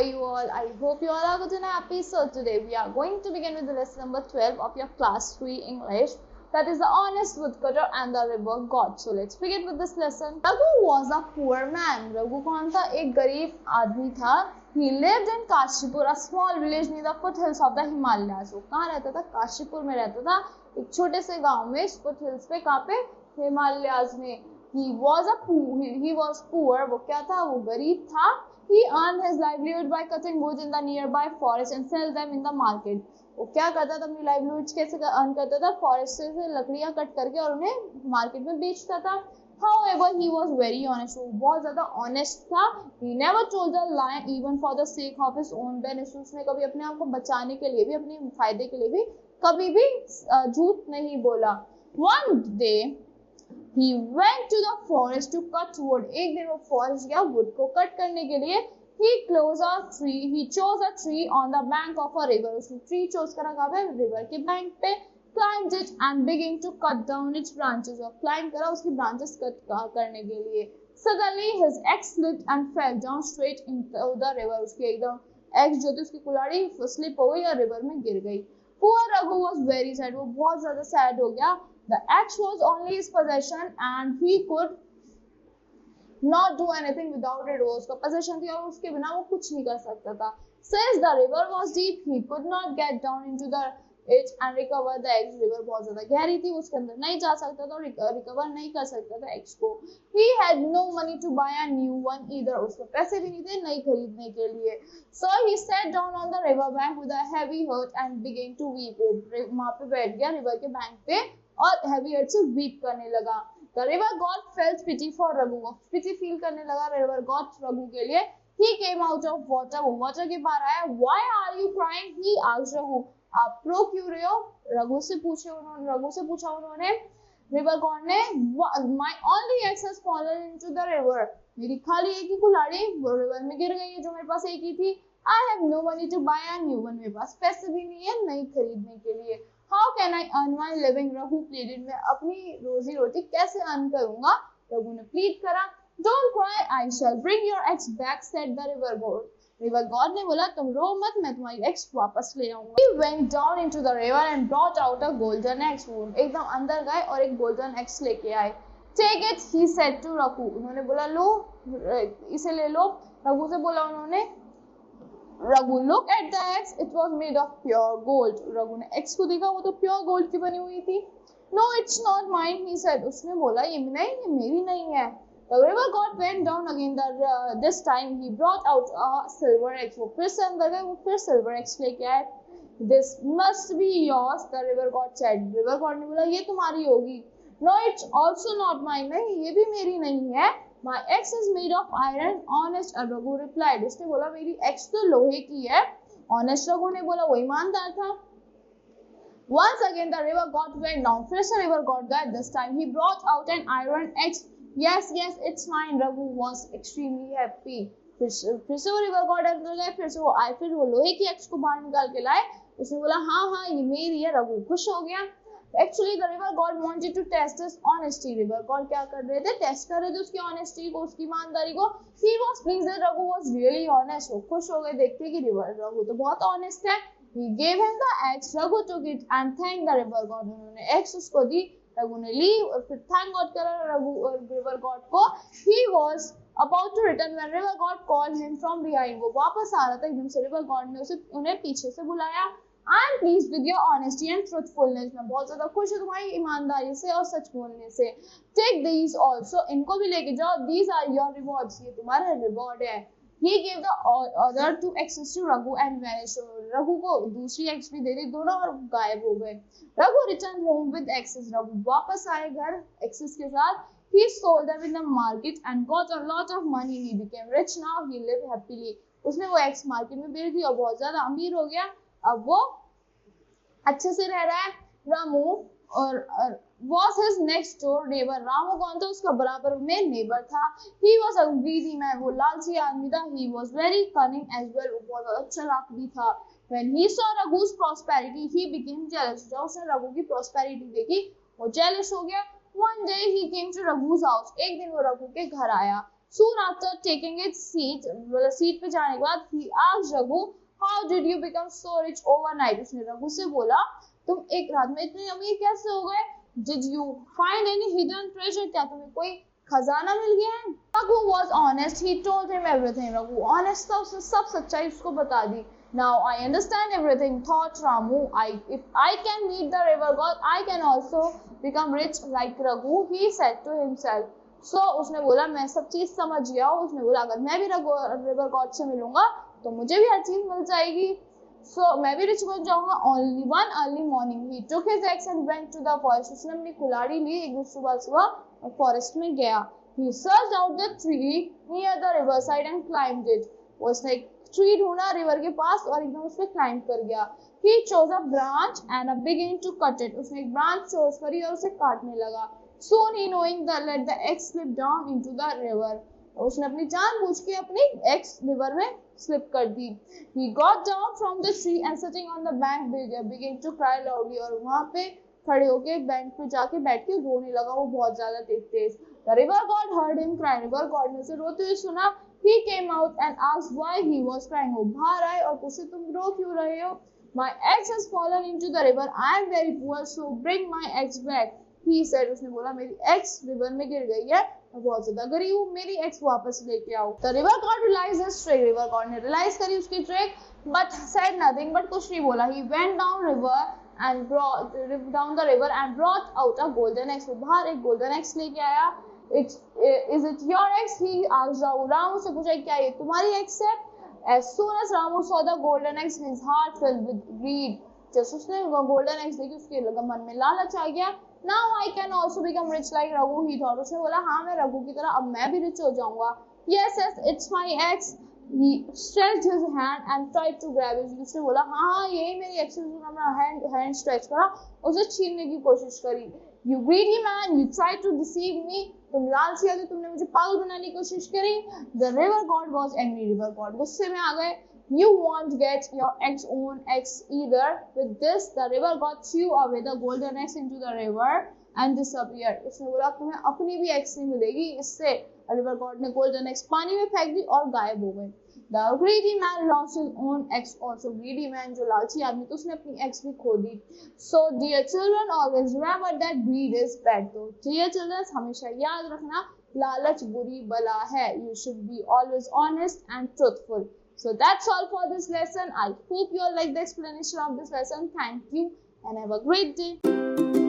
are you all? I hope you all are good and happy. So today we are going to begin with the lesson number 12 of your class 3 English. That is the honest woodcutter and the river god. So let's begin with this lesson. Raghu was a poor man. Raghu कौन था? एक गरीब आदमी था. He lived in Kashipur, a small village near the foothills of the Himalayas. वो कहाँ रहता था? काशीपुर में रहता था, एक छोटे से गांव में, foothills पे, कहाँ पे? हिमालयाज में. He was poor. वो क्या था? वो गरीब था. He earned his livelihood by cutting wood in the nearby forest and sell them in the market. वो क्या करता था? अपनी लाइवलीहुड कैसे अर्न करता था? फॉरेस्ट से लकड़ियां कट करके और उन्हें मार्केट में बेचता था. However, he was very honest. वो बहुत ज्यादा ऑनेस्ट था. He never told a lie even for the sake of his own benefit. उसने कभी अपने आप को बचाने के लिए भी, अपने फायदे के लिए भी कभी भी झूठ नहीं बोला. One day he went to the forest to cut wood. एक दिन वो फॉरेस्ट गया वुड को कट करने के लिए. He chose a tree on the bank of a river. उसने ट्री चूज करा कहाँ पे? रिवर के बैंक पे. Climbed it and began to cut down its branches. और क्लाइंब करा उसकी ब्रांचेस कट करने के लिए. Suddenly his axe slipped and fell down straight into the river. उसकी एकदम एक्स जो थी उसकी कुल्हाड़ी स्लिप हो गई और रिवर में गिर गई. Poor Raghu was very sad. वो बहुत ज्यादा सैड हो गया. The axe was only his possession and he could not do anything without it. वो उसका possession थी और उसके बिना वो कुछ नहीं कर सकता था. Since the river was deep, he could not get down into it and recover the axe. river बहुत ज्यादा गहरी थी, उसके अंदर नहीं जा सकता था और रिकवर नहीं कर सकता था एक्स को. He had no money to buy a new one either. उसके पैसे भी नहीं थे नई खरीदने के लिए. So he sat down on the river bank with a heavy heart and began to weep. वो वहाँ पे बैठ गया रिवर के बैंक पे और heavy heart से weep करने लगा. The river god felt pity for Raghu. Pity feel करने लगा river god रघु के लिए. He came out of water. वो water के बाहर आया. Why are you crying? He asked Raghu. आप रो क्यों रहे हो? रघु से पूछा उन्होंने. River god ने, my only axe has fallen into the river. मेरी खाली एक ही कुल्हाड़ी वो रिवर में गिर गई है जो मेरे पास एक ही थी. I have no money to buy a new one. मेरे पास पैसे भी नहीं है नई खरीदने के लिए. How can I earn my living? Raghu pleaded. मैं अपनी रोजी रोटी कैसे अर्न करूंगा? रघु ने प्लीड करा. Don't cry, I shall bring your axe back, said the river god. River God ने बोला तुम रो मत, मैं तुम्हारी एक्स वापस ले आऊंगा. He went down into the river and brought out a golden axe. एकदम अंदर गए और एक गोल्डन एक्स लेके आए. Take it, he said to Raghu. उन्होंने बोला लो, इसे ले लो. रघु से बोला उन्होंने. Raghu look at the axe, it was made of pure gold. Raghu ने एक्स को देखा, वो तो प्योर गोल्ड की बनी हुई थी. No, it's not mine, he said. उसने बोला ये नहीं, ये मेरी नहीं है. The river god went down again. This time he brought out a silver axe. वो फिर से अंदर गए, वो फिर silver axe लेके आए. This must be yours, the river god said. River god ने बोला ये तुम्हारी होगी. No, it's also not mine. नहीं, ये भी मेरी नहीं है. My axe is made of iron, honest Raghu replied. उसने बोला मेरी axe तो लोहे की है. Honest Raghu ने बोला वो ईमानदार था. Once again the river god went down. फिर से river god गया. This time he brought out an iron axe. Yes, it's mine. Raghu was extremely happy. फिर से वो रिवर गॉड अंदर गए, फिर से वो आए, फिर वो लोहे की एक्स को बाहर निकाल के लाए. उसने बोला हाँ ये मेरी है. रघु खुश हो गया. Actually the river god wanted to test his honesty. River God क्या कर रहे थे? टेस्ट कर रहे थे उसकी ऑनेस्टी को, उसकी ईमानदारी को. He was pleased that Raghu was really honest. वो खुश हो गए देखते कि रघु तो बहुत ऑनेस्ट है. He gave him the axe. Raghu took it and thanked the river god. उन्होंने एक्स उसको दी, रघु ने ली और फिर थैंक गॉड करा रघु और रिवर गॉड को. He was about to return when river god called him from behind. वो वापस आ रहा था एकदम से. रिवर गॉड ने उन्हें पीछे से बुलाया. I am pleased with your honesty and truthfulness. मैं बहुत ज्यादा खुश हूँ तुम्हारी ईमानदारी से और सच बोलने से. Take these also. इनको भी लेके जाओ. These are your rewards. ये तुम्हारा रिवॉर्ड है. He gave the other two axes to Raghu and vanished. Raghu को दूसरी एक्स भी दे दी, दोनों और गायब हो गए. Raghu returned home with axes. Raghu वापस आए घर एक्सेस के साथ. He sold them in the market and got a lot of money. He became rich now. He lived happily. उसने वो एक्स मार्केट में बेच दी और बहुत ज्यादा अमीर हो गया. अब वो अच्छे से रह रहा है. रामू और was his next door neighbor. Ramu कौन था? उसका बराबर में नेबर था. He was a greedy man. वो लालची आदमी था. He was very cunning as well. वो बहुत ज्यादा चालाक भी था. When he saw Raghu's prosperity, he became jealous. जब उसने रघु की prosperity देखी, वो jealous हो गया. One day he came to Raghu's house. एक दिन वो रघु के घर आया. Soon after taking its seat, मतलब सीट पे जाने के बाद he asked Raghu, how did you become so rich overnight? उसने रघु से बोला तुम एक रात में इतने अमीर कैसे हो गए? Did you find any hidden treasure? क्या तुम्हें कोई खजाना मिल गया है? Raghu was honest. He told him everything. Raghu honest था, उसने सब सच्चाई उसको बता दी. Now I understand everything, thought Ramu. If I can meet the river god, I can also become rich like Raghu. He said to himself. So उसने बोला मैं सब चीज समझ गया हूँ. उसने बोला अगर मैं भी रिवर गॉड से मिलूंगा तो मुझे भी हर चीज मिल जाएगी. So मैं भी रिच बन जाऊंगा. Only one early morning he took his axe and went to the forest. उसने अपनी कुल्हाड़ी ली, एक दिन सुबह और फॉरेस्ट में गया. He searched out the tree near the riverside and climbed it. उसने एक ट्री ढूंढा रिवर के पास और एकदम उस पे क्लाइंब कर गया. He chose a branch and began to cut it. उसने एक ब्रांच चोज करी और उसे काटने लगा. Soon he knowing that let the axe slip down into the river. उसने अपनी जानबूझ के अपनी एक्स रिवर में स्लिप कर दी. He got down from the tree and sitting on the bank began to cry loudly. और वहाँ पे खड़े होके बैंक पे जाके बैठ के रोने लगा वो बहुत ज्यादा तेज. The river god heard him cry. River God ने उसे रोते हुए सुना. He came out and asked why he was crying. वो बाहर आए और पूछे तुम रो क्यों रहे हो? My axe has fallen into the river. I am very poor, so bring my axe back. He said. उसने बोला मेरी एक्स रिवर में गिर गई है, मैं बहुत ज्यादा गरीब हूँ, मेरी एक्स वापस लेके आओ. The river god realized his trick. River God ने रियलाइज करी उसकी trick, but said nothing. But कुछ नहीं बोला. He went down river and brought down the river and brought out a golden axe. वो बाहर एक golden axe लेके आया. Is it your axe? He asked Ramu. Ramu से पूछा क्या ये तुम्हारी एक्स है? As soon as Ramu saw the golden axe, his heart filled with greed. जैसे उसने golden axe देखी उसके मन में लालच आ गया. Now I can also become rich like Raghu. He thought. उसने बोला हाँ मैं रघु की तरह अब मैं भी रिच हो जाऊंगा. Yes, it's my axe. He stretched his hand and tried to grab it. उसने बोला हाँ यही मेरी एक्स है. उसने अपना hand stretch करा, उसे छीनने की कोशिश करी. You greedy man, you tried to deceive me. तुम लालची आदमी, तुमने मुझे पागल बनाने की कोशिश करी. The river god was angry. River god गुस्से में आ गए. You won't get your own axe either. With this, the river god threw away the golden axe into the river and disappeared. उसने बोला तुम्हें अपनी भी एक्स नहीं मिलेगी इससे. रिवर गॉड ने गोल्डन एक्स पानी में फेंक दी और गायब हो गए. The greedy man lost his own axe also. Greedy man जो लालची आदमी तो उसने अपनी एक्स भी खो दी. So dear children, always remember that greed is bad. तो dear children, हमेशा याद रखना लालच बुरी बला है. You should be always honest and truthful. So that's all for this lesson. I hope you all like the explanation of this lesson. Thank you and have a great day.